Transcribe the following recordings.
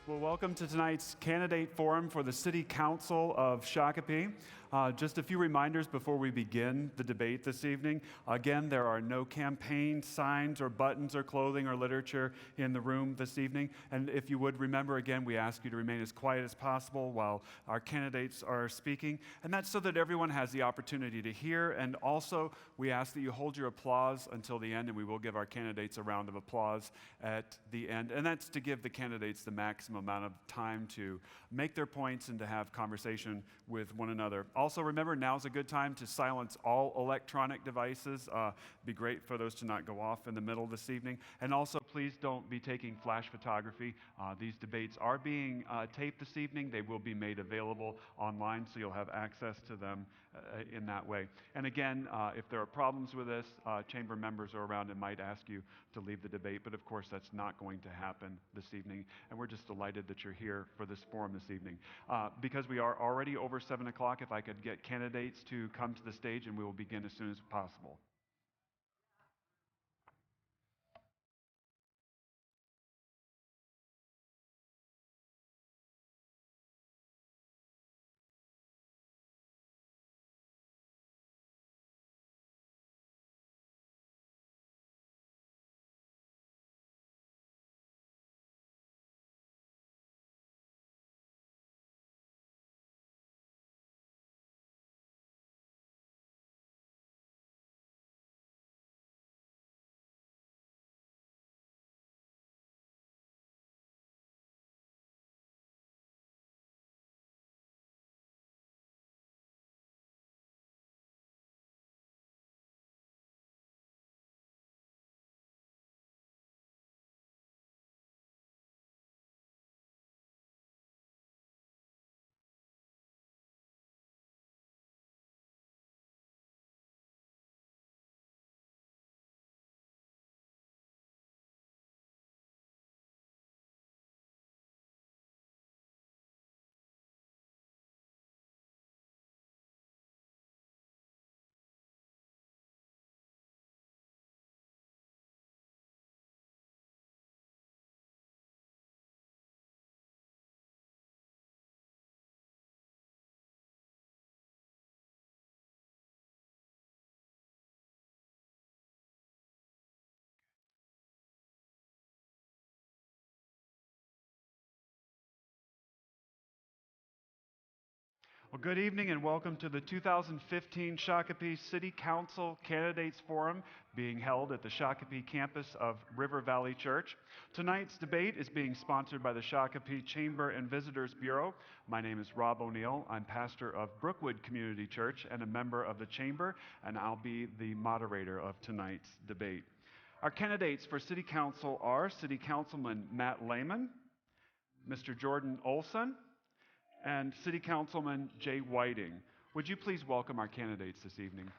Well, welcome to tonight's candidate forum for the City Council of Shakopee. Just a few reminders before we begin the debate this evening. Again, there are no campaign signs or buttons or clothing or literature in the room this evening. And if you would remember, again, we ask you to remain as quiet as possible while our candidates are speaking. And that's so that everyone has the opportunity to hear. And also, we ask that you hold your applause until the end, and we will give our candidates a round of applause at the end. And that's to give the candidates the maximum amount of time to make their points and to have conversation with one another. Also, remember, now's a good time to silence all electronic devices. Be great for those to not go off in the middle this evening. And also, please don't be taking flash photography. These debates are being taped this evening. They will be made available online, so you'll have access to them in that way. And again, if there are problems with this, chamber members are around and might ask you to leave the debate, but of course that's not going to happen this evening, and we're just delighted that you're here for this forum this evening. Because we are already over 7 o'clock, if I could get candidates to come to the stage, and we will begin as soon as possible. Well, good evening and welcome to the 2015 Shakopee City Council Candidates Forum being held at the Shakopee campus of River Valley Church. Tonight's debate is being sponsored by the Shakopee Chamber and Visitors Bureau. My name is Rob O'Neill. I'm pastor of Brookwood Community Church and a member of the Chamber, and I'll be the moderator of tonight's debate. Our candidates for City Council are City Councilman Matt Lehman, Mr. Jordan Olson, and City Councilman Jay Whiting. Would you please welcome our candidates this evening?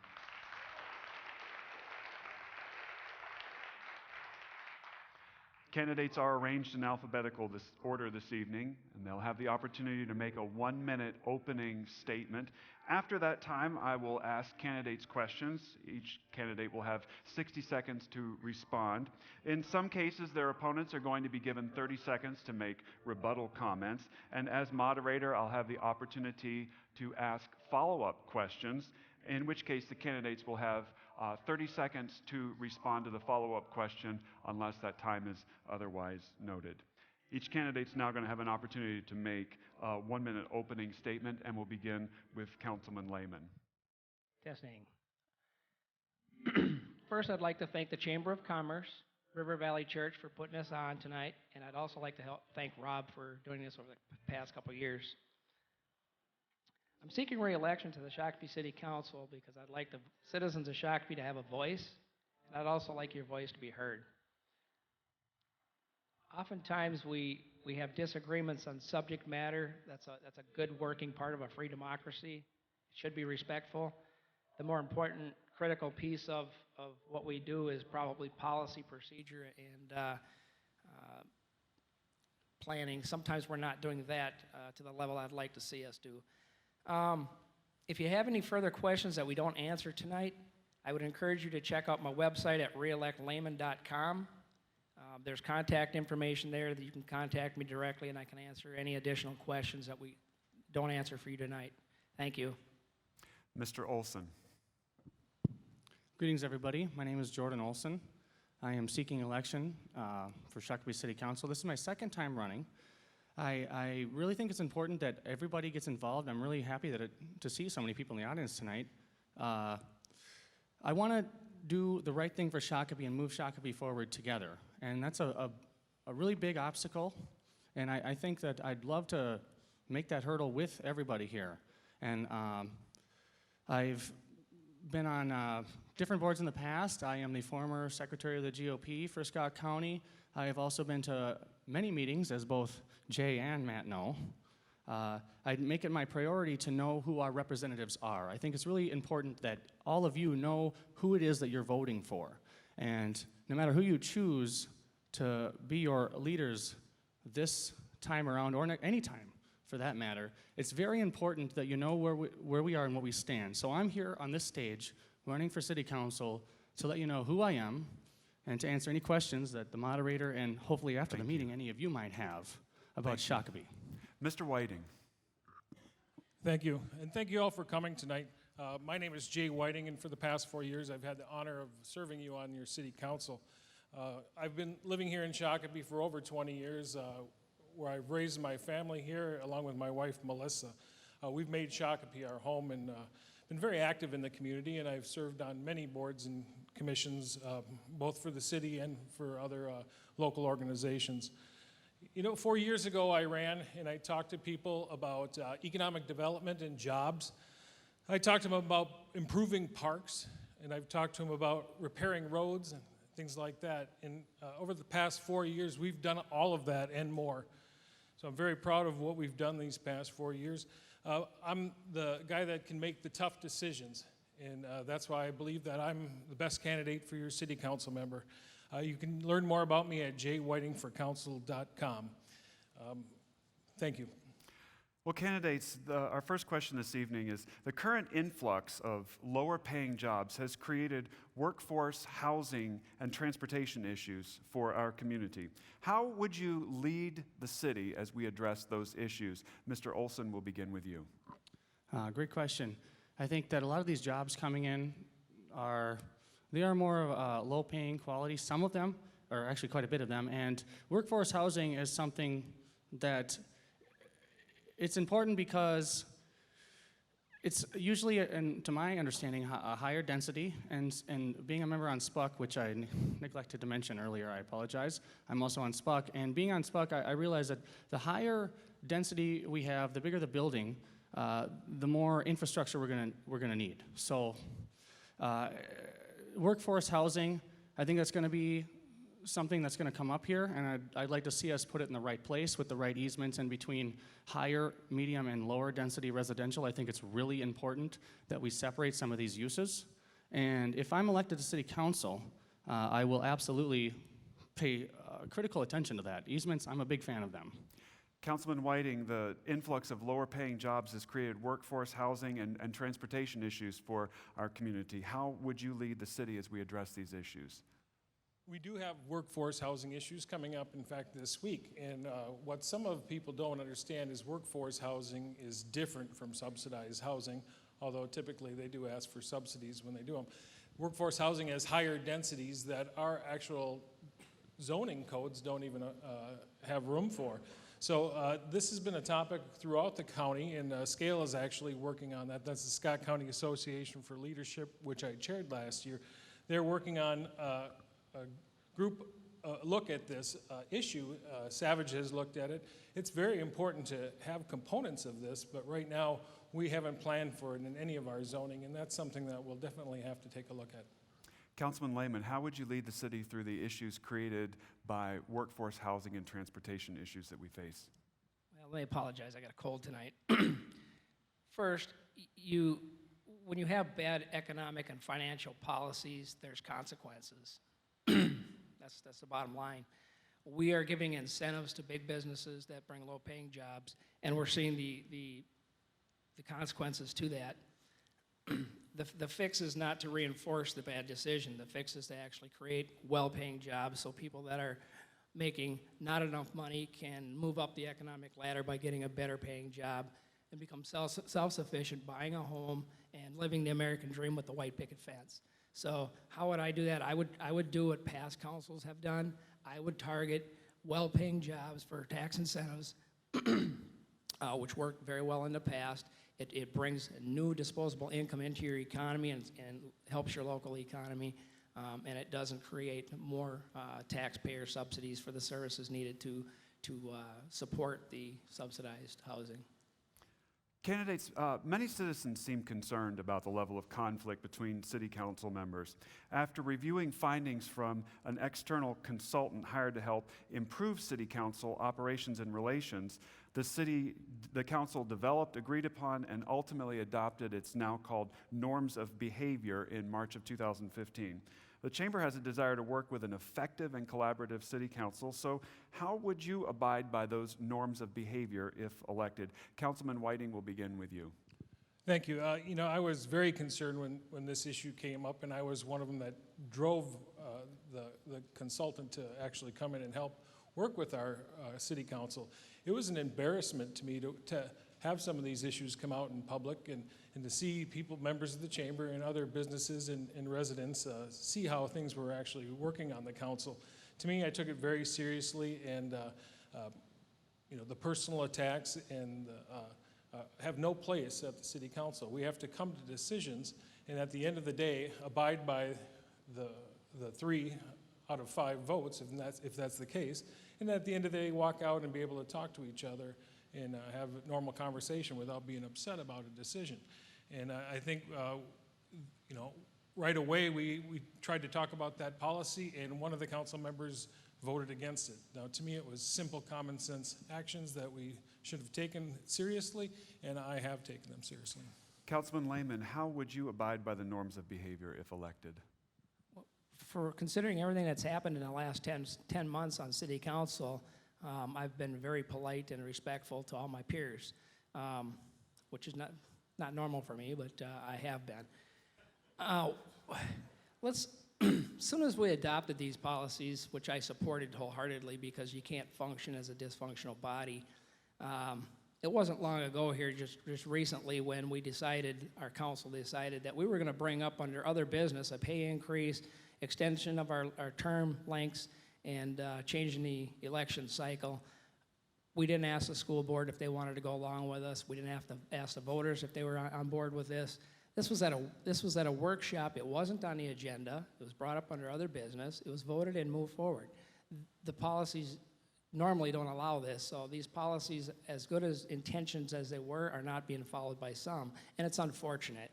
Candidates are arranged in alphabetical order this evening, and they'll have the opportunity to make a 1-minute opening statement. After that time, I will ask candidates questions. Each candidate will have 60 seconds to respond. In some cases, their opponents are going to be given 30 seconds to make rebuttal comments. And as moderator, I'll have the opportunity to ask follow-up questions, in which case the candidates will have 30 seconds to respond to the follow-up question unless that time is otherwise noted. Each candidate's now going to have an opportunity to make a 1-minute opening statement, and we'll begin with Councilman Lehman. Testing. First, I'd like to thank the Chamber of Commerce, River Valley Church for putting us on tonight, and I'd also like to thank Rob for doing this over the past couple of years. I'm seeking re-election to the Shakopee City Council because I'd like the citizens of Shakopee to have a voice, and I'd also like your voice to be heard. Oftentimes we have disagreements on subject matter. That's a good working part of a free democracy. It should be respectful. The more important critical piece of what we do is probably policy, procedure, and planning. Sometimes we're not doing that to the level I'd like to see us do. If you have any further questions that we don't answer tonight, I would encourage you to check out my website at reelectlayman.com. There's contact information there that you can contact me directly, and I can answer any additional questions that we don't answer for you tonight. Thank you. Mr. Olson. Greetings, everybody. My name is Jordan Olson. I am seeking election for Shakopee City Council. This is my second time running. I really think it's important that everybody gets involved. I'm really happy to see so many people in the audience tonight. I want to do the right thing for Shakopee and move Shakopee forward together. And that's a really big obstacle. And I think that I'd love to make that hurdle with everybody here. And I've been on different boards in the past. I am the former secretary of the GOP for Scott County. I have also been to many meetings, as both Jay and Matt know. I make it my priority to know who our representatives are. I think it's really important that all of you know who it is that you're voting for. And no matter who you choose to be your leaders this time around, or any time for that matter, it's very important that you know where we are and what we stand. So I'm here on this stage running for City Council to let you know who I am and to answer any questions that the moderator and hopefully after the meeting any of you might have about Shakopee. Mr. Whiting. Thank you, and thank you all for coming tonight. My name is Jay Whiting, and for the past 4 years I've had the honor of serving you on your City Council. I've been living here in Shakopee for over 20 years, where I've raised my family here along with my wife Melissa. We've made Shakopee our home and been very active in the community, and I've served on many boards and commissions, both for the city and for other local organizations. You know, 4 years ago I ran and I talked to people about economic development and jobs. I talked to them about improving parks, and I've talked to them about repairing roads and things like that. And over the past 4 years, we've done all of that and more. So I'm very proud of what we've done these past 4 years. I'm the guy that can make the tough decisions, and that's why I believe that I'm the best candidate for your city council member. You can learn more about me at jwhitingforcouncil.com. Thank you. Well, candidates, our first question this evening is, the current influx of lower-paying jobs has created workforce, housing, and transportation issues for our community. How would you lead the city as we address those issues? Mr. Olson, we'll begin with you. Great question. I think that a lot of these jobs coming in are more of low-paying quality. Some of them, or actually quite a bit of them, and workforce housing is something that it's important because it's usually, and to my understanding, a higher density, and being a member on SPUC, which I neglected to mention earlier, I apologize. I'm also on SPUC, and being on SPUC, I realize that the higher density we have, the bigger the building, the more infrastructure we're gonna need. So, workforce housing, I think that's going to be something that's going to come up here, and I'd like to see us put it in the right place with the right easements in between higher, medium, and lower density residential. I think it's really important that we separate some of these uses. And if I'm elected to City Council, I will absolutely pay critical attention to that. Easements, I'm a big fan of them. Councilman Whiting, the influx of lower-paying jobs has created workforce, housing, and transportation issues for our community. How would you lead the city as we address these issues? We do have workforce housing issues coming up, in fact, this week. And what some of people don't understand is workforce housing is different from subsidized housing, although typically they do ask for subsidies when they do them. Workforce housing has higher densities that our actual zoning codes don't even have room for. So this has been a topic throughout the county, and SCALE is actually working on that. That's the Scott County Association for Leadership, which I chaired last year. They're working on a group look at this issue. Savage has looked at it. It's very important to have components of this, but right now we haven't planned for it in any of our zoning, and that's something that we'll definitely have to take a look at. Councilman Lehman, how would you lead the city through the issues created by workforce, housing, and transportation issues that we face? Well, let me apologize. I got a cold tonight. First, when you have bad economic and financial policies, there's consequences. That's the bottom line. We are giving incentives to big businesses that bring low-paying jobs, and we're seeing the consequences to that. The fix is not to reinforce the bad decision. The fix is to actually create well-paying jobs so people that are making not enough money can move up the economic ladder by getting a better paying job and become self-sufficient, buying a home and living the American dream with the white picket fence. So how would I do that? I would do what past councils have done. I would target well-paying jobs for tax incentives, which worked very well in the past. It brings new disposable income into your economy and helps your local economy, and it doesn't create more taxpayer subsidies for the services needed to support the subsidized housing. Candidates, many citizens seem concerned about the level of conflict between city council members. After reviewing findings from an external consultant hired to help improve city council operations and relations, the council developed, agreed upon, and ultimately adopted its now called norms of behavior in March of 2015. The Chamber has a desire to work with an effective and collaborative city council, so how would you abide by those norms of behavior if elected? Councilman Whiting, will begin with you. Thank you. I was very concerned when this issue came up, and I was one of them that drove the consultant to actually come in and help work with our city council. It was an embarrassment to me to have some of these issues come out in public and to see people, members of the chamber and other businesses and residents see how things were actually working on the council. To me, I took it very seriously, and the personal attacks and have no place at the city council. We have to come to decisions, and at the end of the day, abide by the 3 out of 5 votes, if that's the case, and at the end of the day, walk out and be able to talk to each other and have a normal conversation without being upset about a decision. And I think, right away we tried to talk about that policy, and one of the council members voted against it. Now, to me, it was simple common sense actions that we should have taken seriously, and I have taken them seriously. Councilman Lehman, how would you abide by the norms of behavior if elected? For considering everything that's happened in the last 10 months on city council, I've been very polite and respectful to all my peers, which is not normal for me, but I have been. As soon as we adopted these policies, which I supported wholeheartedly because you can't function as a dysfunctional body, it wasn't long ago here, just recently, when our council decided that we were going to bring up under other business a pay increase, extension of our term lengths, and changing the election cycle. We didn't ask the school board if they wanted to go along with us. We didn't have to ask the voters if they were on board with this. This was at a workshop. It wasn't on the agenda. It was brought up under other business. It was voted and moved forward. The policies normally don't allow this, so these policies, as good as intentions as they were, are not being followed by some, and it's unfortunate.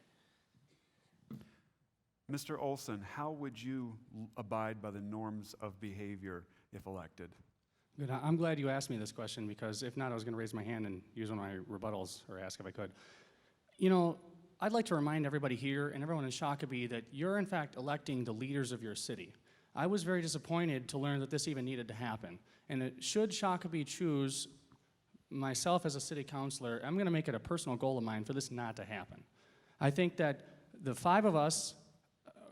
Mr. Olson, how would you abide by the norms of behavior if elected? Good. I'm glad you asked me this question, because if not, I was going to raise my hand and use one of my rebuttals, or ask if I could. I'd like to remind everybody here and everyone in Shakopee that you're in fact electing the leaders of your city. I was very disappointed to learn that this even needed to happen. And should Shakopee choose myself as a city councilor, I'm going to make it a personal goal of mine for this not to happen. I think that the 5 of us,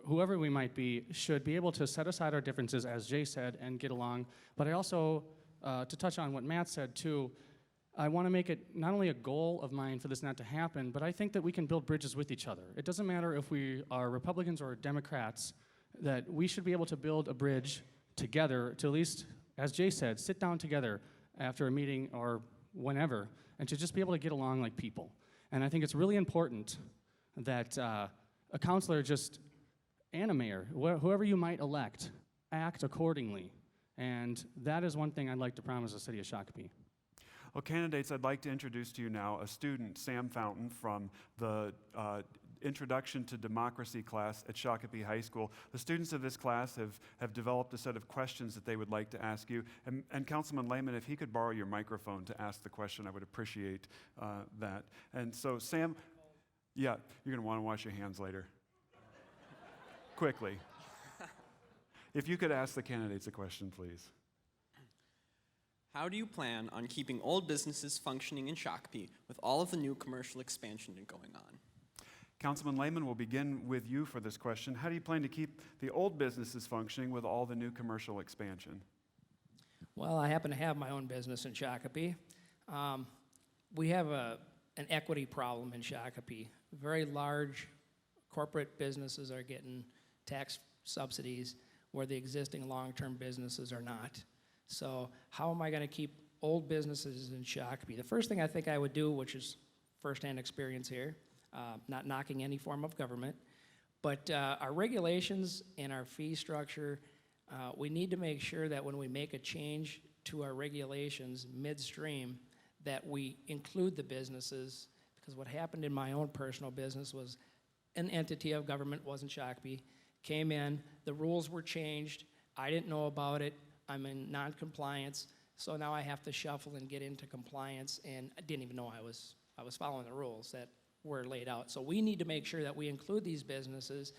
whoever we might be, should be able to set aside our differences, as Jay said, and get along. But I also, to touch on what Matt said too, I want to make it not only a goal of mine for this not to happen, but I think that we can build bridges with each other. It doesn't matter if we are Republicans or Democrats, that we should be able to build a bridge together to, at least, as Jay said, sit down together after a meeting or whenever, and to just be able to get along like people. And I think it's really important that a councilor and a mayor, whoever you might elect, act accordingly. And that is one thing I'd like to promise the city of Shakopee. Well, candidates, I'd like to introduce to you now a student, Sam Fountain, from the Introduction to Democracy class at Shakopee High School. The students of this class have developed a set of questions that they would like to ask you. And Councilman Lehman, if he could borrow your microphone to ask the question, I would appreciate that. And so, Sam, yeah, you're going to want to wash your hands later. Quickly. If you could ask the candidates a question, please. How do you plan on keeping old businesses functioning in Shakopee with all of the new commercial expansion going on? Councilman Lehman, will begin with you for this question. How do you plan to keep the old businesses functioning with all the new commercial expansion? Well, I happen to have my own business in Shakopee. We have an equity problem in Shakopee. Very large corporate businesses are getting tax subsidies where the existing long-term businesses are not. So how am I going to keep old businesses in Shakopee? The first thing I think I would do, which is firsthand experience here, not knocking any form of government, but our regulations and our fee structure, we need to make sure that when we make a change to our regulations midstream, that we include the businesses, because what happened in my own personal business was an entity of government, wasn't Shakopee, came in, the rules were changed, I didn't know about it, I'm in non-compliance, so now I have to shuffle and get into compliance, and I didn't even know I was following the rules that were laid out. So we need to make sure that we include these businesses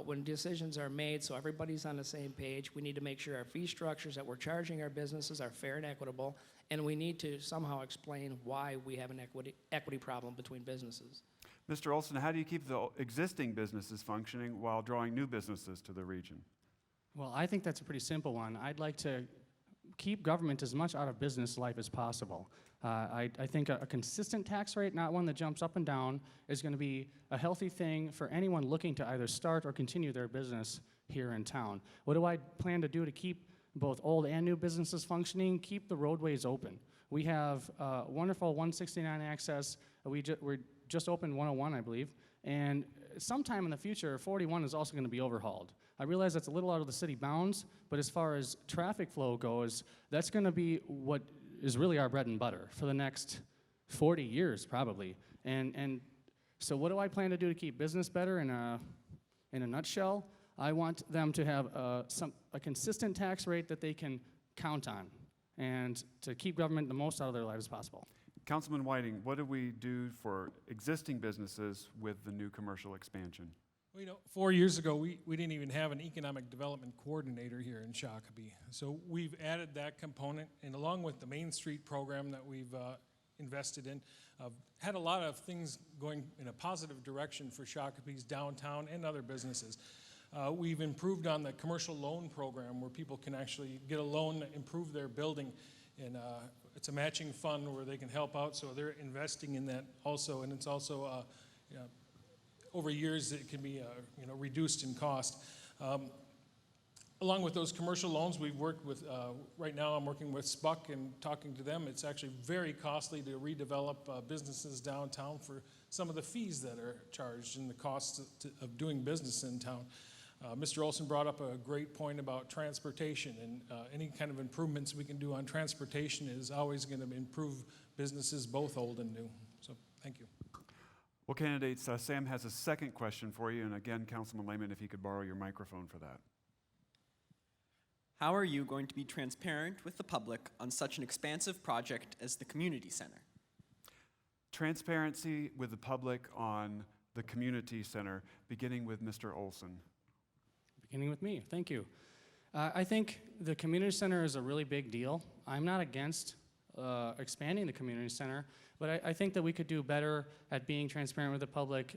when decisions are made so everybody's on the same page. We need to make sure our fee structures that we're charging our businesses are fair and equitable, and we need to somehow explain why we have an equity problem between businesses. Mr. Olson, how do you keep the existing businesses functioning while drawing new businesses to the region? Well, I think that's a pretty simple one. I'd like to keep government as much out of business life as possible. I think a consistent tax rate, not one that jumps up and down, is going to be a healthy thing for anyone looking to either start or continue their business here in town. What do I plan to do to keep both old and new businesses functioning? Keep the roadways open. We have wonderful 169 access. We're just opened 101, I believe, and sometime in the future, 41 is also going to be overhauled. I realize that's a little out of the city bounds, but as far as traffic flow goes, that's going to be what is really our bread and butter for the next 40 years, probably. And so what do I plan to do to keep business better in a nutshell? I want them to have a consistent tax rate that they can count on and to keep government the most out of their lives as possible. Councilman Whiting, what do we do for existing businesses with the new commercial expansion? Well, 4 years ago, we didn't even have an economic development coordinator here in Shakopee. So we've added that component, and along with the Main Street program that we've invested in, had a lot of things going in a positive direction for Shakopee's downtown and other businesses. We've improved on the commercial loan program where people can actually get a loan to improve their building, and it's a matching fund where they can help out, so they're investing in that also, and it's also over years it can be reduced in cost. Along with those commercial loans, we've worked with, right now I'm working with SPUC and talking to them. It's actually very costly to redevelop businesses downtown for some of the fees that are charged and the costs of doing business in town. Mr. Olson brought up a great point about transportation, and any kind of improvements we can do on transportation is always going to improve businesses, both old and new. So thank you. Well, candidates, Sam has a second question for you, and again, Councilman Lehman, if he could borrow your microphone for that. How are you going to be transparent with the public on such an expansive project as the community center? Transparency with the public on the community center, beginning with Mr. Olson. Beginning with me, thank you. I think the community center is a really big deal. I'm not against expanding the community center, but I think that we could do better at being transparent with the public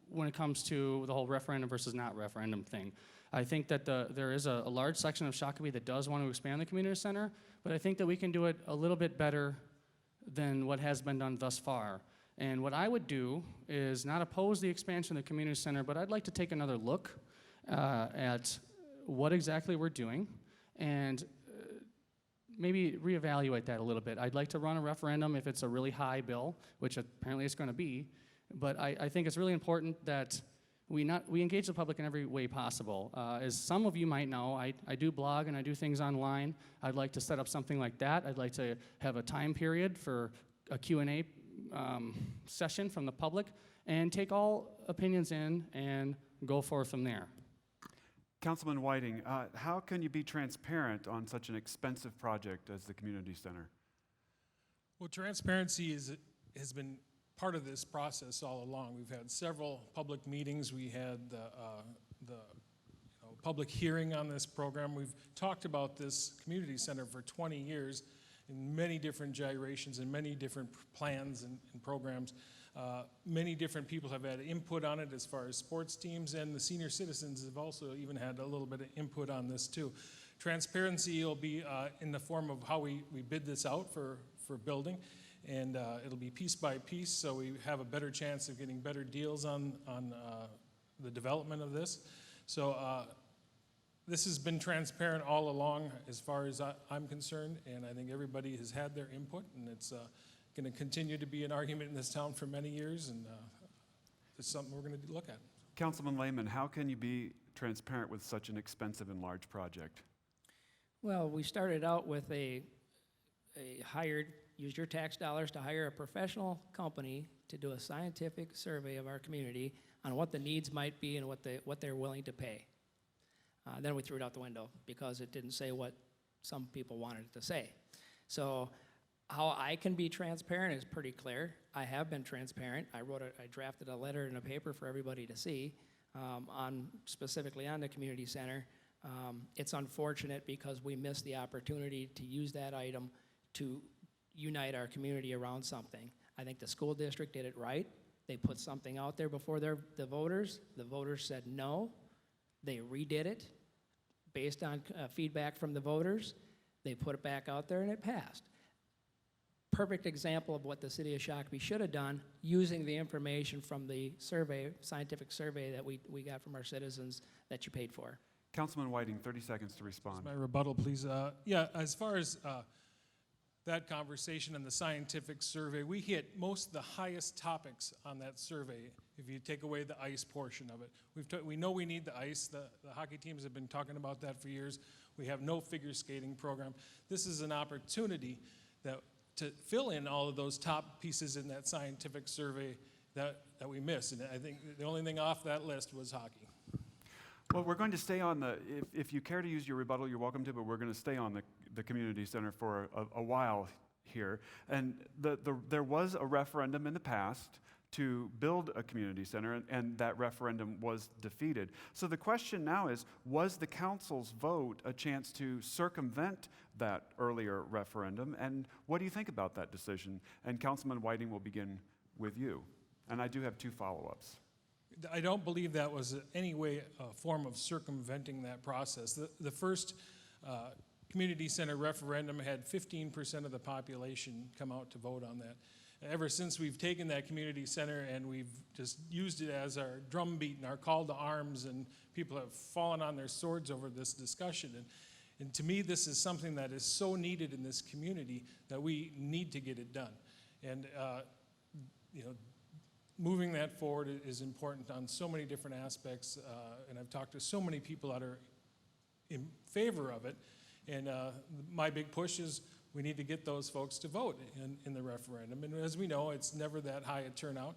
when it comes to the whole referendum versus not referendum thing. I think that there is a large section of Shakopee that does want to expand the community center, but I think that we can do it a little bit better than what has been done thus far. And what I would do is not oppose the expansion of the community center, but I'd like to take another look at what exactly we're doing and maybe reevaluate that a little bit. I'd like to run a referendum if it's a really high bill, which apparently it's going to be, but I think it's really important that we engage the public in every way possible. As some of you might know, I do blog and I do things online. I'd like to set up something like that. I'd like to have a time period for a Q&A session from the public and take all opinions in and go forth from there. Councilman Whiting, how can you be transparent on such an expensive project as the community center? Well, transparency has been part of this process all along. We've had several public meetings. We had the public hearing on this program. We've talked about this community center for 20 years in many different gyrations and many different plans and programs. Many different people have had input on it as far as sports teams, and the senior citizens have also even had a little bit of input on this too. Transparency will be in the form of how we bid this out for building, and it'll be piece by piece, so we have a better chance of getting better deals on the development of this. So this has been transparent all along as far as I'm concerned, and I think everybody has had their input, and it's going to continue to be an argument in this town for many years, and it's something we're going to look at. Councilman Lehman, how can you be transparent with such an expensive and large project? Well, we started out with a used your tax dollars to hire a professional company to do a scientific survey of our community on what the needs might be and what they're willing to pay. Then we threw it out the window because it didn't say what some people wanted it to say. So how I can be transparent is pretty clear. I have been transparent. I drafted a letter in a paper for everybody to see specifically on the community center. It's unfortunate because we missed the opportunity to use that item to unite our community around something. I think the school district did it right. They put something out there before the voters. The voters said no. They redid it based on feedback from the voters. They put it back out there and it passed. Perfect example of what the city of Shakopee should have done using the information from the survey, scientific survey that we got from our citizens that you paid for. Councilman Whiting, 30 seconds to respond. My rebuttal, please. Yeah, as far as that conversation and the scientific survey, we hit most of the highest topics on that survey if you take away the ice portion of it. We know we need the ice. The hockey teams have been talking about that for years. We have no figure skating program. This is an opportunity to fill in all of those top pieces in that scientific survey that we missed. And I think the only thing off that list was hockey. Well, we're going to stay on if you care to use your rebuttal, you're welcome to, but we're going to stay on the community center for a while here. And there was a referendum in the past to build a community center, and that referendum was defeated. So the question now is, was the council's vote a chance to circumvent that earlier referendum? And what do you think about that decision? And Councilman Whiting will begin with you. And I do have 2 follow-ups. I don't believe that was in any way a form of circumventing that process. The first community center referendum had 15% of the population come out to vote on that. Ever since we've taken that community center and we've just used it as our drumbeat and our call to arms, and people have fallen on their swords over this discussion. And to me, this is something that is so needed in this community that we need to get it done. And moving that forward is important on so many different aspects, and I've talked to so many people that are in favor of it, and my big push is we need to get those folks to vote in the referendum. And as we know, it's never that high a turnout,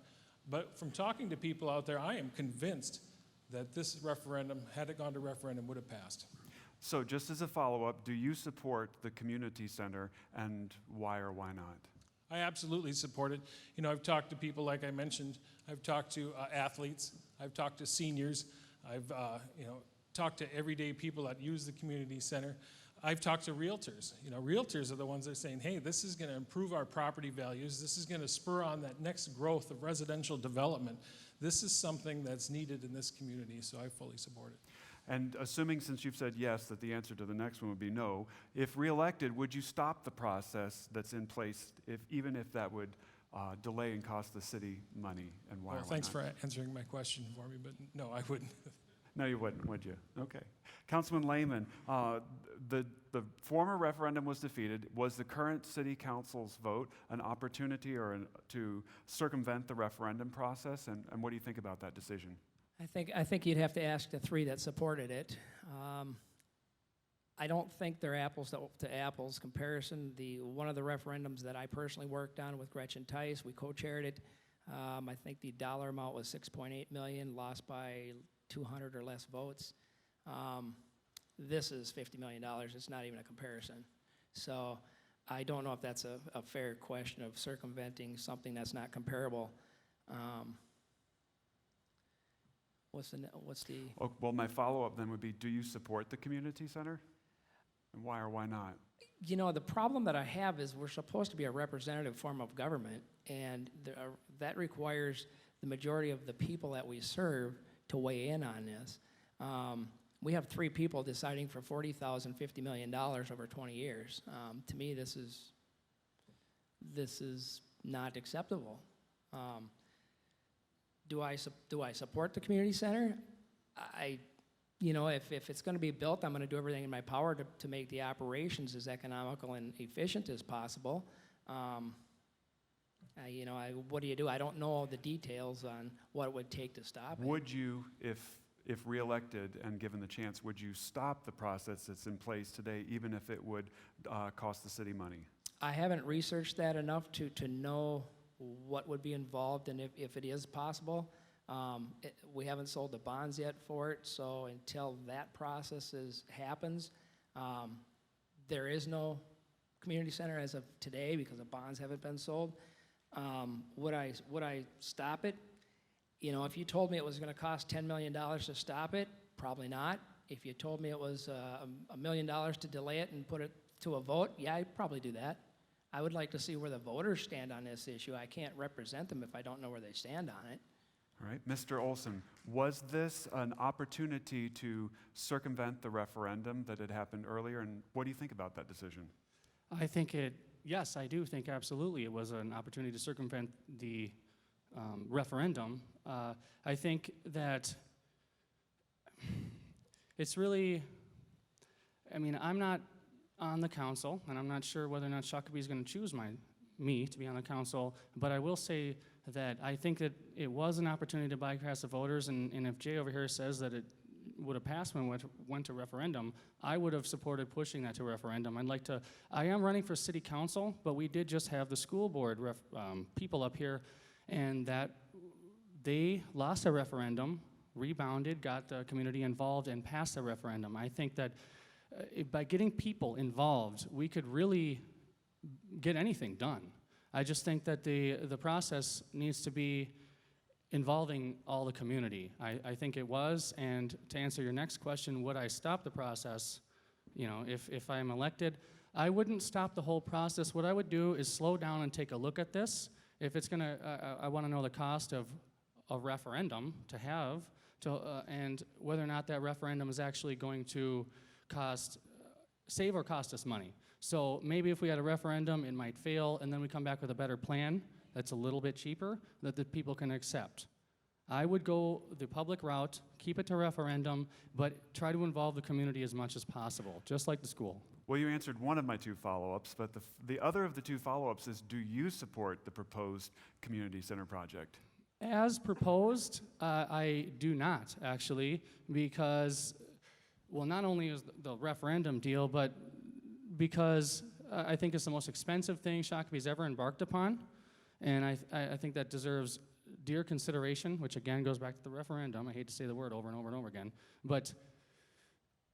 but from talking to people out there, I am convinced that this referendum, had it gone to referendum, would have passed. So just as a follow-up, do you support the community center, and why or why not? I absolutely support it. You know, I've talked to people, like I mentioned. I've talked to athletes. I've talked to seniors. I've talked to everyday people that use the community center. I've talked to realtors. You know, realtors are the ones that are saying, hey, this is going to improve our property values. This is going to spur on that next growth of residential development. This is something that's needed in this community, so I fully support it. And assuming, since you've said yes, that the answer to the next one would be no, if reelected, would you stop the process that's in place, even if that would delay and cost the city money, and why? Well, thanks for answering my question for me, but no, I wouldn't. No, you wouldn't, would you? Okay. Councilman Lehman, the former referendum was defeated. Was the current city council's vote an opportunity to circumvent the referendum process? And what do you think about that decision? I think you'd have to ask the 3 that supported it. I don't think they're apples to apples comparison. One of the referendums that I personally worked on with Gretchen Tice, we co-chaired it. I think the dollar amount was $6.8 million, lost by 200 or less votes. This is $50 million. It's not even a comparison. So I don't know if that's a fair question of circumventing something that's not comparable. What's the? Oh, well, my follow-up then would be, do you support the community center? And why or why not? You know, the problem that I have is we're supposed to be a representative form of government, and that requires the majority of the people that we serve to weigh in on this. we have three people deciding for $40,000, $50 million over 20 years. To me, this is not acceptable. Do I support the community center? If it's going to be built, I'm going to do everything in my power to make the operations as economical and efficient as possible. What do you do? I don't know all the details on what it would take to stop it. Would you, if reelected and given the chance, would you stop the process that's in place today, even if it would cost the city money? I haven't researched that enough to know what would be involved and if it is possible. We haven't sold the bonds yet for it, so until that process happens, there is no community center as of today because the bonds haven't been sold. Would I stop it? If you told me it was going to cost $10 million to stop it, probably not. If you told me it was $1 million to delay it and put it to a vote, yeah, I'd probably do that. I would like to see where the voters stand on this issue. I can't represent them if I don't know where they stand on it. All right, Mr. Olson, was this an opportunity to circumvent the referendum that had happened earlier, and what do you think about that decision? Yes, I do think absolutely it was an opportunity to circumvent the referendum. I think that it's really, I'm not on the council, and I'm not sure whether or not Shakopee is going to choose me to be on the council, but I will say that I think that it was an opportunity to bypass the voters, and if Jay over here says that it would have passed when it went to referendum, I would have supported pushing that to referendum. I am running for city council, but we did just have the school board people up here, and that they lost a referendum, rebounded, got the community involved, and passed the referendum. I think that by getting people involved, we could really get anything done. I just think that the process needs to be involving all the community. I think it was, and to answer your next question, would I stop the process? If I'm elected, I wouldn't stop the whole process. What I would do is slow down and take a look at this. If it's gonna, I want to know the cost of a referendum to have, and whether or not that referendum is actually going to save or cost us money. So maybe if we had a referendum, it might fail, and then we come back with a better plan that's a little bit cheaper that the people can accept. I would go the public route, keep it to referendum, but try to involve the community as much as possible, just like the school. Well, you answered one of my two follow-ups, but the other of the two follow-ups is, do you support the proposed community center project? As proposed, I do not, actually, because, well, not only is the referendum deal, but because I think it's the most expensive thing Shakopee's ever embarked upon, and I think that deserves dear consideration, which again goes back to the referendum. I hate to say the word over and over and over again, but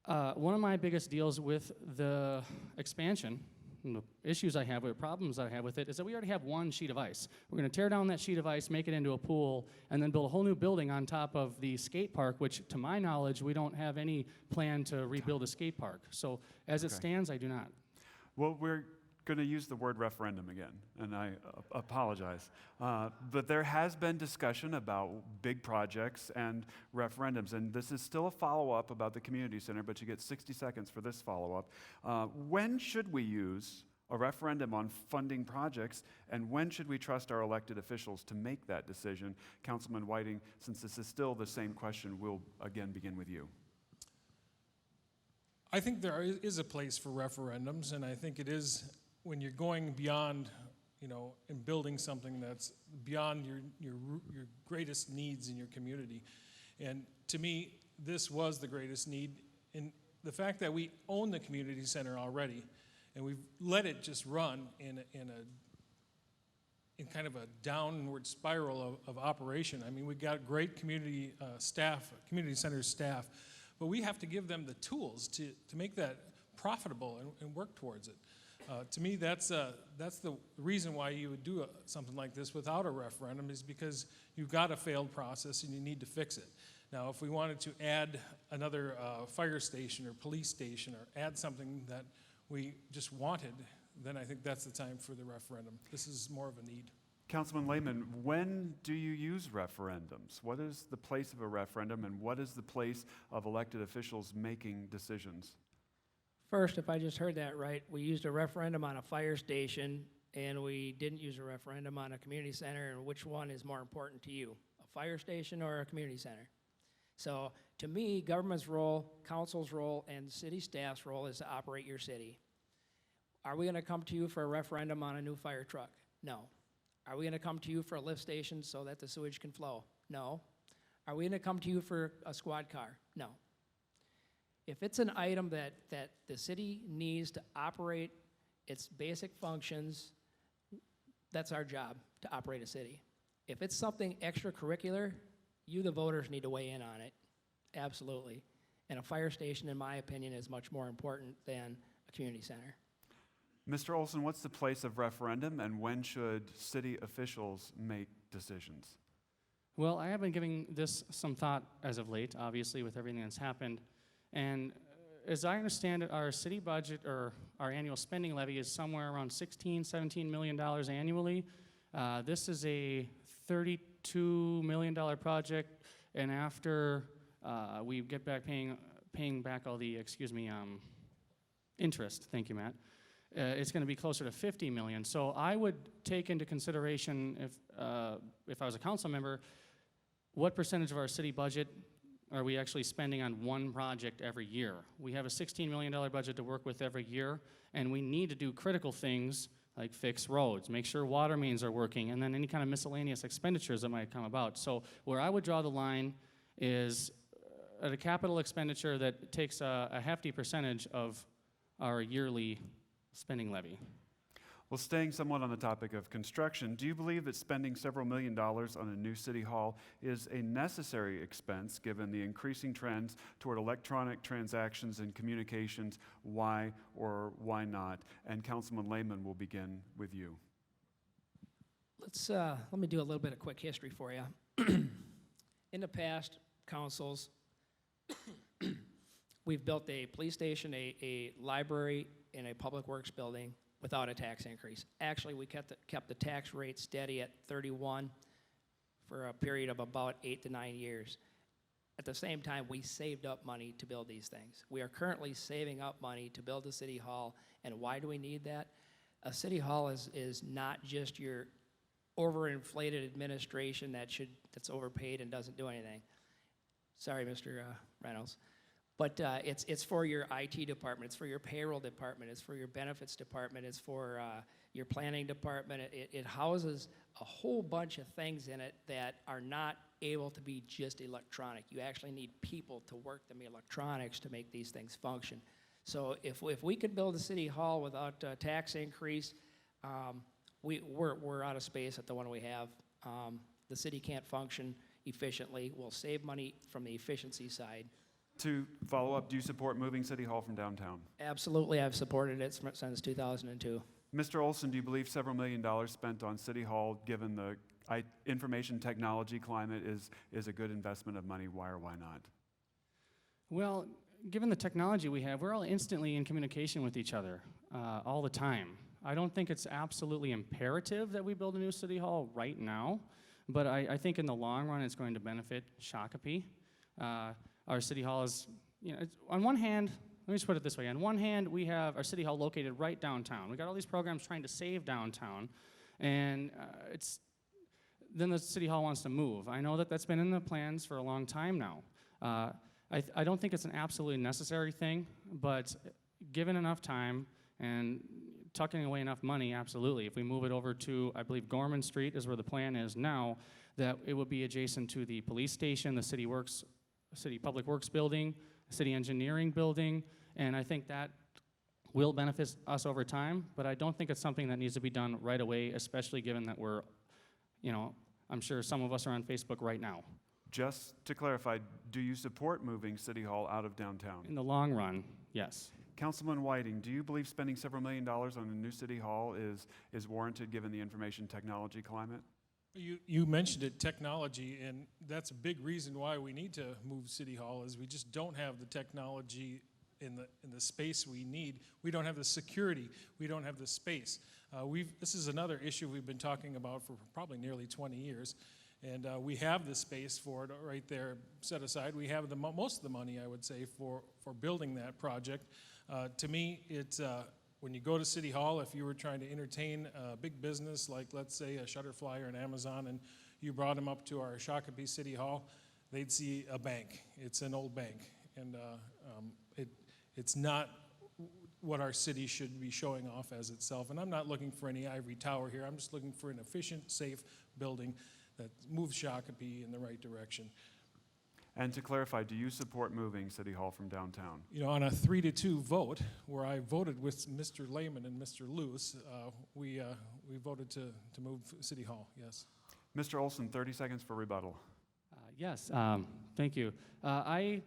one of my biggest deals with the expansion, and the issues I have with it, problems I have with it, is that we already have one sheet of ice. We're going to tear down that sheet of ice, make it into a pool, and then build a whole new building on top of the skate park, which, to my knowledge, we don't have any plan to rebuild a skate park. So as it stands, I do not. Well, we're going to use the word referendum again, and I apologize. But there has been discussion about big projects and referendums, and this is still a follow-up about the community center, but you get 60 seconds for this follow-up. When should we use a referendum on funding projects, and when should we trust our elected officials to make that decision? Councilman Whiting, since this is still the same question, we'll again begin with you. I think there is a place for referendums, and I think it is when you're going beyond, and building something that's beyond your greatest needs in your community. And to me, this was the greatest need. And the fact that we own the community center already, and we've let it just run in kind of a downward spiral of operation. I mean, we've got great community staff, community center staff, but we have to give them the tools to make that profitable and work towards it. To me, that's the reason why you would do something like this without a referendum, is because you've got a failed process and you need to fix it. Now, if we wanted to add another fire station or police station, or add something that we just wanted, then I think that's the time for the referendum. This is more of a need. Councilman Lehman, when do you use referendums? What is the place of a referendum, and what is the place of elected officials making decisions? First, if I just heard that right, we used a referendum on a fire station, and we didn't use a referendum on a community center, and which one is more important to you, a fire station or a community center? So, to me, government's role, council's role, and city staff's role is to operate your city. Are we going to come to you for a referendum on a new fire truck? No. Are we going to come to you for a lift station so that the sewage can flow? No. Are we going to come to you for a squad car? No. If it's an item that the city needs to operate its basic functions, that's our job, to operate a city. If it's something extracurricular, you, the voters, need to weigh in on it. Absolutely. And a fire station, in my opinion, is much more important than a community center. Mr. Olson, what's the place of referendum, and when should city officials make decisions? Well, I have been giving this some thought as of late, obviously, with everything that's happened. And as I understand it, our city budget, or our annual spending levy, is somewhere around $16–17 million annually. This is a $32 million project, and after we get back paying back all the, interest, thank you, Matt, it's going to be closer to $50 million. So I would take into consideration, if I was a council member, what percentage of our city budget are we actually spending on one project every year? We have a $16 million budget to work with every year, and we need to do critical things like fix roads, make sure water mains are working, and then any kind of miscellaneous expenditures that might come about. So where I would draw the line is at a capital expenditure that takes a hefty percentage of our yearly spending levy. Well, staying somewhat on the topic of construction, do you believe that spending several $1 million on a new city hall is a necessary expense given the increasing trends toward electronic transactions and communications? Why or why not? And Councilman Lehman, will begin with you. Let me do a little bit of quick history for you. In the past, councils, we've built a police station, a library, and a public works building without a tax increase. Actually, we kept the tax rate steady at 31 for a period of about 8 to 9 years. At the same time, we saved up money to build these things. We are currently saving up money to build a city hall, and why do we need that? A city hall is not just your overinflated administration that's overpaid and doesn't do anything. Sorry, Mr. Reynolds. But it's for your IT department, it's for your payroll department, it's for your benefits department, it's for your planning department. It houses a whole bunch of things in it that are not able to be just electronic. You actually need people to work them electronics to make these things function. So if we could build a city hall without a tax increase, we're out of space at the one we have. The city can't function efficiently. We'll save money from the efficiency side. To follow up, do you support moving City Hall from downtown? Absolutely, I've supported it since 2002. Mr. Olson, do you believe several $1 million spent on City Hall, given the information technology climate, is a good investment of money? Why or why not? Well, given the technology we have, we're all instantly in communication with each other all the time. I don't think it's absolutely imperative that we build a new city hall right now, but I think in the long run it's going to benefit Shakopee. Our city hall is, on one hand, let me just put it this way. On one hand, we have our city hall located right downtown. We got all these programs trying to save downtown, and then the city hall wants to move. I know that that's been in the plans for a long time now. I don't think it's an absolutely necessary thing, but given enough time and tucking away enough money, absolutely. If we move it over to, I believe, Gorman Street is where the plan is now, that it would be adjacent to the police station, the city public works building, city engineering building, and I think that will benefit us over time, but I don't think it's something that needs to be done right away, especially given that we're, I'm sure some of us are on Facebook right now. Just to clarify, do you support moving City Hall out of downtown? In the long run, yes. Councilman Whiting, do you believe spending several $1 million on a new City Hall is warranted given the information technology climate? You mentioned it, technology, and that's a big reason why we need to move City Hall is we just don't have the technology in the space we need. We don't have the security. We don't have the space. This is another issue we've been talking about for probably nearly 20 years. And we have the space for it right there set aside. We have most of the money, I would say, for building that project. To me, it's when you go to City Hall, if you were trying to entertain a big business like, let's say, a Shutterfly or an Amazon, and you brought them up to our Shakopee City Hall, they'd see a bank. It's an old bank. And it's not what our city should be showing off as itself. And I'm not looking for any ivory tower here. I'm just looking for an efficient, safe building that moves Shakopee in the right direction. And to clarify, do you support moving City Hall from downtown? You know, on a 3-2 vote, where I voted with Mr. Lehman and Mr. Luce, we voted to move City Hall, yes. Mr. Olson, 30 seconds for rebuttal. Yes, thank you. I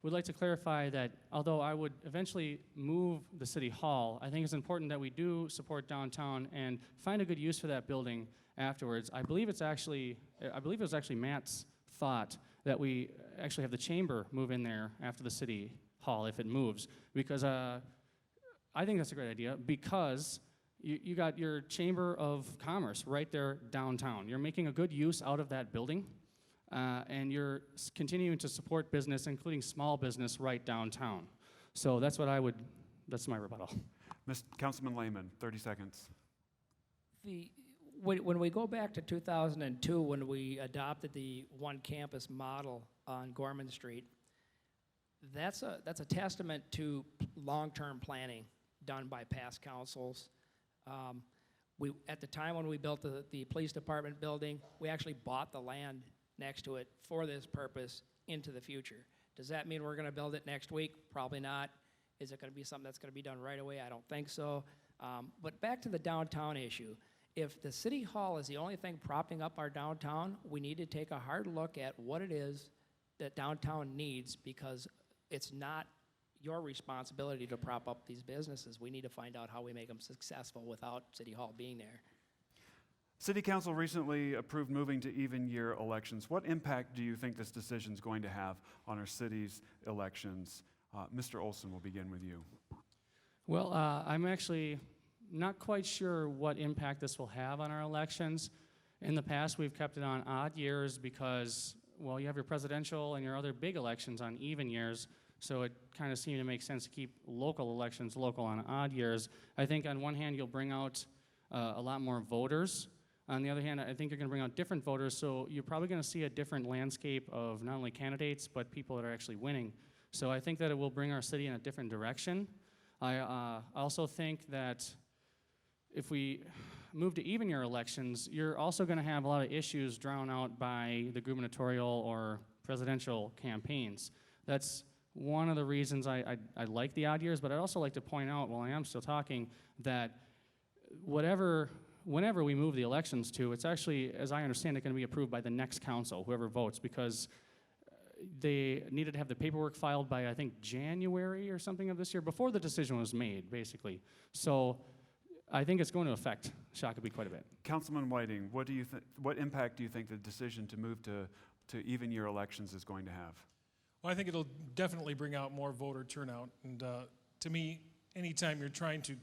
would like to clarify that although I would eventually move the City Hall, I think it's important that we do support downtown and find a good use for that building afterwards. I believe it was actually Matt's thought that we actually have the chamber move in there after the City Hall if it moves, because I think that's a great idea, because you got your Chamber of Commerce right there downtown. You're making a good use out of that building, and you're continuing to support business, including small business, right downtown. So that's my rebuttal. Councilman Lehman, 30 seconds. When we go back to 2002, when we adopted the one campus model on Gorman Street, that's a testament to long-term planning done by past councils. At the time when we built the police department building, we actually bought the land next to it for this purpose into the future. Does that mean we're going to build it next week? Probably not. Is it going to be something that's going to be done right away? I don't think so. But back to the downtown issue. If the City Hall is the only thing propping up our downtown, we need to take a hard look at what it is that downtown needs, because it's not your responsibility to prop up these businesses. We need to find out how we make them successful without City Hall being there. City Council recently approved moving to even-year elections. What impact do you think this decision is going to have on our city's elections? Mr. Olson, we'll begin with you. Well, I'm actually not quite sure what impact this will have on our elections. In the past, we've kept it on odd years because, well, you have your presidential and your other big elections on even years, so it kind of seemed to make sense to keep local elections local on odd years. I think on one hand, you'll bring out a lot more voters. On the other hand, I think you're going to bring out different voters, so you're probably going to see a different landscape of not only candidates, but people that are actually winning. So I think that it will bring our city in a different direction. I also think that if we move to even year elections, you're also going to have a lot of issues drowned out by the gubernatorial or presidential campaigns. That's one of the reasons I like the odd years, but I'd also like to point out, while I am still talking, that whenever we move the elections to, it's actually, as I understand it, going to be approved by the next council, whoever votes, because they needed to have the paperwork filed by, I think, January or something of this year, before the decision was made, basically. So I think it's going to affect Shakopee quite a bit. Councilman Whiting, what impact do you think the decision to move to even-year elections is going to have? Well, I think it'll definitely bring out more voter turnout. And to me, anytime you're trying to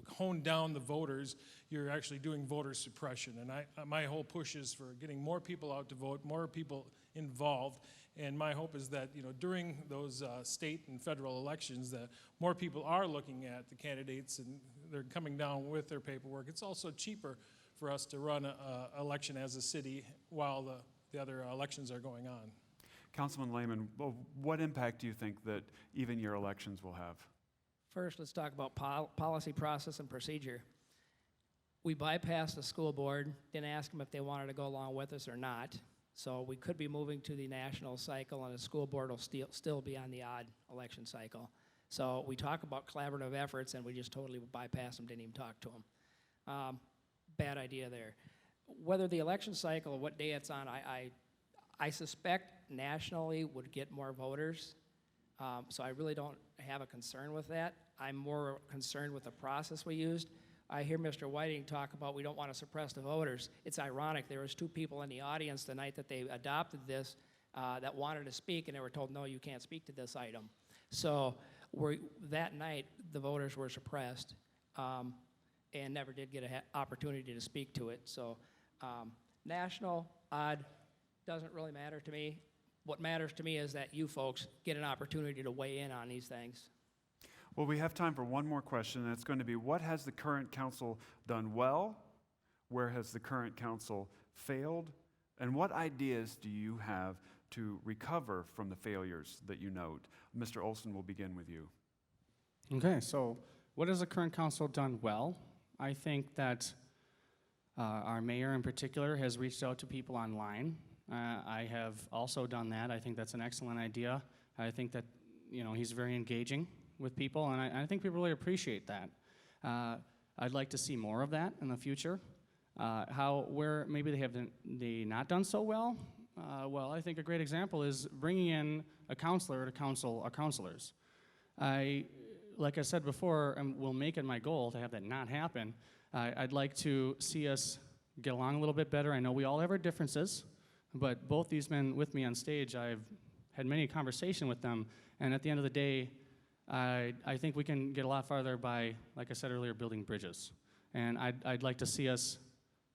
hone down the voters, you're actually doing voter suppression. And my whole push is for getting more people out to vote, more people involved. And my hope is that during those state and federal elections, that more people are looking at the candidates and they're coming down with their paperwork. It's also cheaper for us to run an election as a city while the other elections are going on. Councilman Lehman, what impact do you think that even-year elections will have? First, let's talk about policy, process, and procedure. We bypassed the school board, didn't ask them if they wanted to go along with us or not. So we could be moving to the national cycle, and the school board will still be on the odd election cycle. So we talk about collaborative efforts, and we just totally bypassed them, didn't even talk to them. Bad idea there. Whether the election cycle, what day it's on, I suspect nationally would get more voters. So I really don't have a concern with that. I'm more concerned with the process we used. I hear Mr. Whiting talk about we don't want to suppress the voters. It's ironic. There was 2 people in the audience the night that they adopted this that wanted to speak, and they were told, no, you can't speak to this item. So that night, the voters were suppressed and never did get an opportunity to speak to it. So national, odd, doesn't really matter to me. What matters to me is that you folks get an opportunity to weigh in on these things. Well, we have time for one more question, and it's going to be, what has the current council done well? Where has the current council failed? And what ideas do you have to recover from the failures that you note? Mr. Olson, will begin with you. Okay, so what has the current council done well? I think that our mayor in particular has reached out to people online. I have also done that. I think that's an excellent idea. I think that, he's very engaging with people, and I think people really appreciate that. I'd like to see more of that in the future. Where maybe they not done so well? Well, I think a great example is bringing in a counselor to counsel our counselors. Like I said before, and will make it my goal to have that not happen. I'd like to see us get along a little bit better. I know we all have our differences, but both these men with me on stage, I've had many conversations with them, and at the end of the day, I think we can get a lot farther by, like I said earlier, building bridges. And I'd like to see us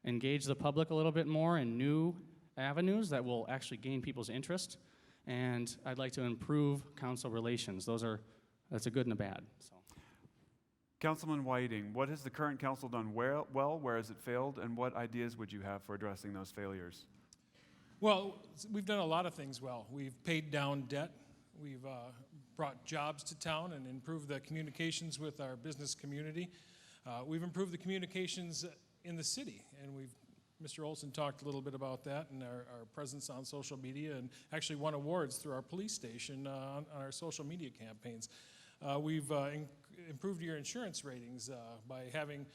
engage the public a little bit more in new avenues that will actually gain people's interest. And I'd like to improve council relations. That's a good and a bad. So. Councilman Whiting, what has the current council done well, where has it failed, and what ideas would you have for addressing those failures? Well, we've done a lot of things well. We've paid down debt. We've brought jobs to town and improved the communications with our business community. We've improved the communications in the city, and Mr. Olson talked a little bit about that and our presence on social media, and actually won awards through our police station on our social media campaigns. We've improved your insurance ratings by having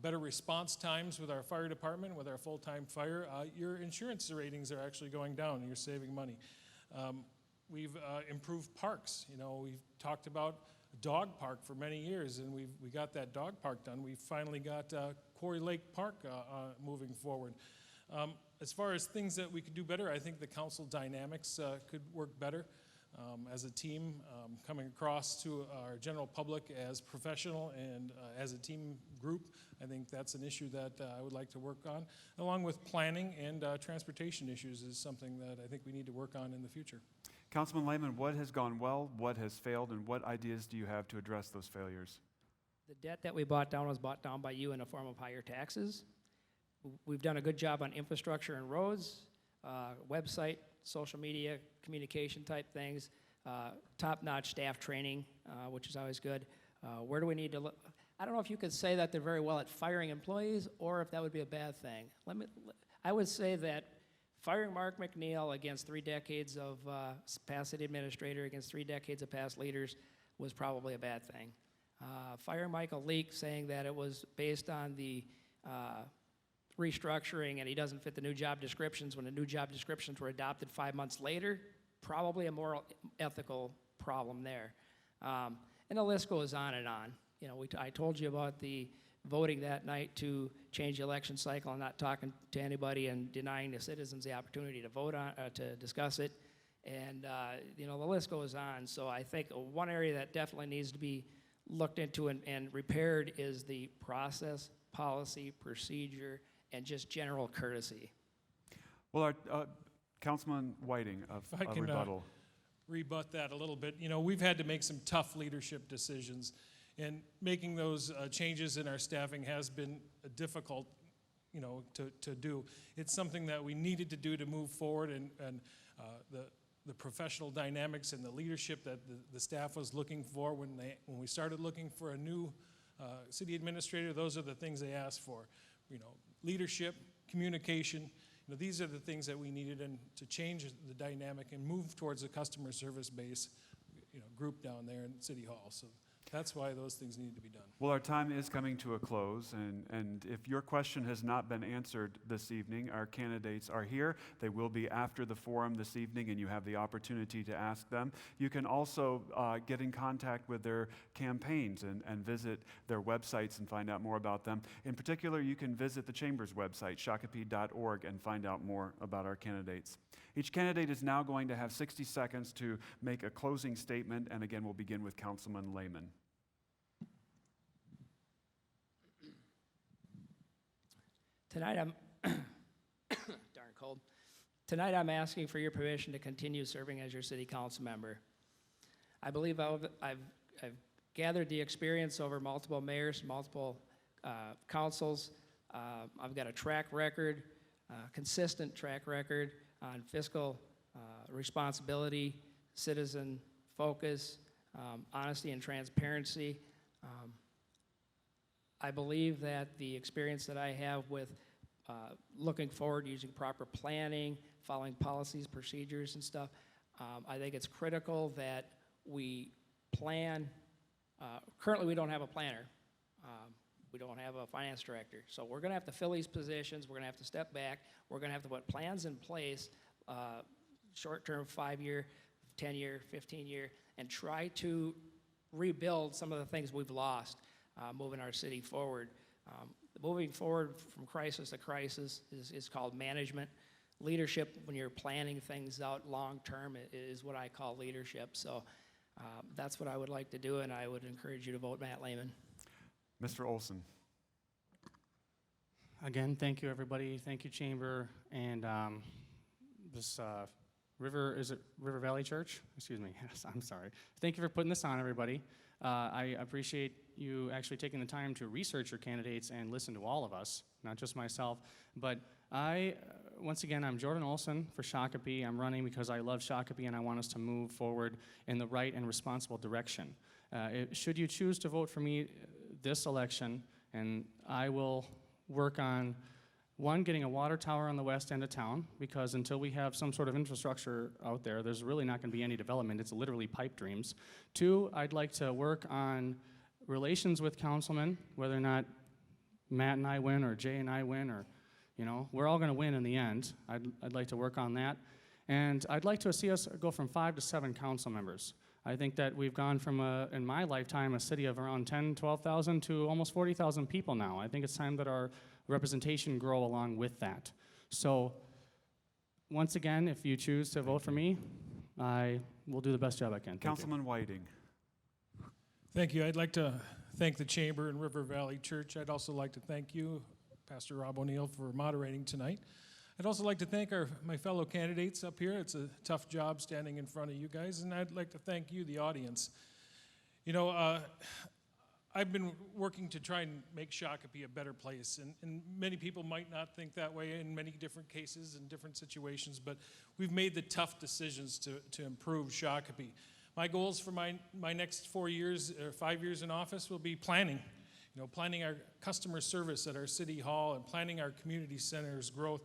better response times with our fire department, with our full-time fire. Your insurance ratings are actually going down, and you're saving money. We've improved parks. We've talked about a dog park for many years, and we got that dog park done. We finally got Quarry Lake Park moving forward. As far as things that we could do better, I think the council dynamics could work better as a team, coming across to our general public as professional and as a team group. I think that's an issue that I would like to work on, along with planning and transportation issues is something that I think we need to work on in the future. Councilman Lehman, what has gone well, what has failed, and what ideas do you have to address those failures? The debt that we bought down was bought down by you in the form of higher taxes. We've done a good job on infrastructure and roads, website, social media, communication type things, top-notch staff training, which is always good. Where do we need to look? I don't know if you could say that they're very well at firing employees or if that would be a bad thing. I would say that firing Mark McNeil against 3 decades of past city administrator, against 3 decades of past leaders, was probably a bad thing. Firing Michael Leake, saying that it was based on the restructuring and he doesn't fit the new job descriptions when the new job descriptions were adopted 5 months later, probably a moral, ethical problem there. And the list goes on and on. I told you about the voting that night to change the election cycle and not talking to anybody and denying the citizens the opportunity to vote on, to discuss it. And, the list goes on. So I think one area that definitely needs to be looked into and repaired is the process, policy, procedure, and just general courtesy. Well, Councilman Whiting of If I can rebuttal. rebut that a little bit. We've had to make some tough leadership decisions, and making those changes in our staffing has been difficult, to do. It's something that we needed to do to move forward, and the professional dynamics and the leadership that the staff was looking for when we started looking for a new city administrator. Those are the things they asked for. Leadership, communication. These are the things that we needed to change the dynamic and move towards a customer service base, group down there in City Hall. So That's why those things need to be done. Well, our time is coming to a close, and if your question has not been answered this evening, our candidates are here. They will be after the forum this evening, and you have the opportunity to ask them. You can also get in contact with their campaigns and visit their websites and find out more about them. In particular, you can visit the Chamber's website, shakopee.org, and find out more about our candidates. Each candidate is now going to have 60 seconds to make a closing statement, and again, we'll begin with Councilman Lehman. Tonight I'm darn cold. Tonight I'm asking for your permission to continue serving as your city council member. I believe I've gathered the experience over multiple mayors, multiple councils. I've got a track record, consistent track record on fiscal responsibility, citizen focus, honesty and transparency. I believe that the experience that I have with looking forward, using proper planning, following policies, procedures, and stuff, I think it's critical that we plan. Currently, we don't have a planner. We don't have a finance director. So we're going to have to fill these positions. We're going to have to step back. We're going to have to put plans in place, short-term, 5-year, 10-year, 15-year, and try to rebuild some of the things we've lost, moving our city forward. Moving forward from crisis to crisis is called management. Leadership, when you're planning things out long-term, is what I call leadership. So that's what I would like to do, and I would encourage you to vote Matt Lehman. Mr. Olson. Again, thank you, everybody. Thank you, Chamber. And this River Valley Church? Excuse me. Yes, I'm sorry. Thank you for putting this on, everybody. I appreciate you actually taking the time to research your candidates and listen to all of us, not just myself. But once again, I'm Jordan Olson for Shakopee. I'm running because I love Shakopee and I want us to move forward in the right and responsible direction. Should you choose to vote for me this election, and I will work on, one, getting a water tower on the west end of town, because until we have some sort of infrastructure out there, there's really not going to be any development. It's literally pipe dreams. Two, I'd like to work on relations with councilmen, whether or not Matt and I win or Jay and I win, or, you know, we're all going to win in the end. I'd like to work on that. And I'd like to see us go from 5 to 7 council members. I think that we've gone from, in my lifetime, a city of around 10, 12,000 to almost 40,000 people now. I think it's time that our representation grow along with that. So, once again, if you choose to vote for me, I will do the best job I can. Councilman Whiting. Thank you. I'd like to thank the Chamber and River Valley Church. I'd also like to thank you, Pastor Rob O'Neill, for moderating tonight. I'd also like to thank my fellow candidates up here. It's a tough job standing in front of you guys, and I'd like to thank you, the audience. You know, I've been working to try and make Shakopee a better place, and many people might not think that way in many different cases and different situations, but we've made the tough decisions to improve Shakopee. My goals for my next 4 years or 5 years in office will be planning. You know, planning our customer service at our city hall and planning our community centers growth,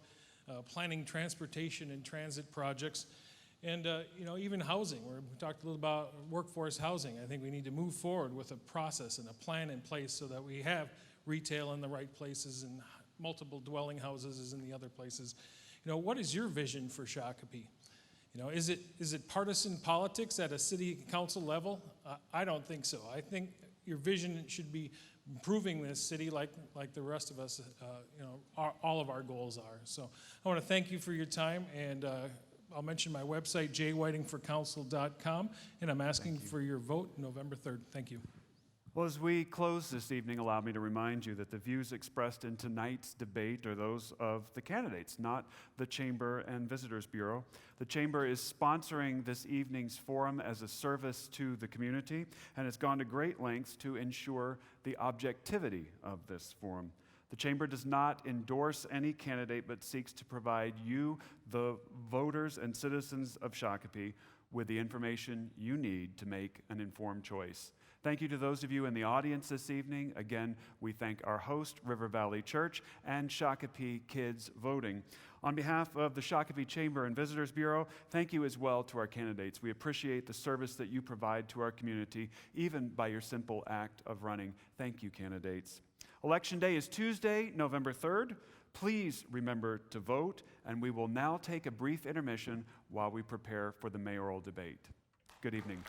planning transportation and transit projects, and you know, even housing. We talked a little about workforce housing. I think we need to move forward with a process and a plan in place so that we have retail in the right places and multiple dwelling houses is in the other places. You know, what is your vision for Shakopee? You know, is it partisan politics at a city council level? I don't think so. I think your vision should be improving this city like the rest of us, you know, all of our goals are. So I want to thank you for your time, and I'll mention my website, jwhitingforcouncil.com, and I'm asking for your vote November 3rd. Thank you. Well, as we close this evening, allow me to remind you that the views expressed in tonight's debate are those of the candidates, not the Chamber and Visitors Bureau. The Chamber is sponsoring this evening's forum as a service to the community, and has gone to great lengths to ensure the objectivity of this forum. The Chamber does not endorse any candidate, but seeks to provide you, the voters and citizens of Shakopee, with the information you need to make an informed choice. Thank you to those of you in the audience this evening. Again, we thank our host, River Valley Church, and Shakopee Kids Voting. On behalf of the Shakopee Chamber and Visitors Bureau, thank you as well to our candidates. We appreciate the service that you provide to our community, even by your simple act of running. Thank you, candidates. Election Day is Tuesday, November 3rd. Please remember to vote, and we will now take a brief intermission while we prepare for the mayoral debate. Good evening.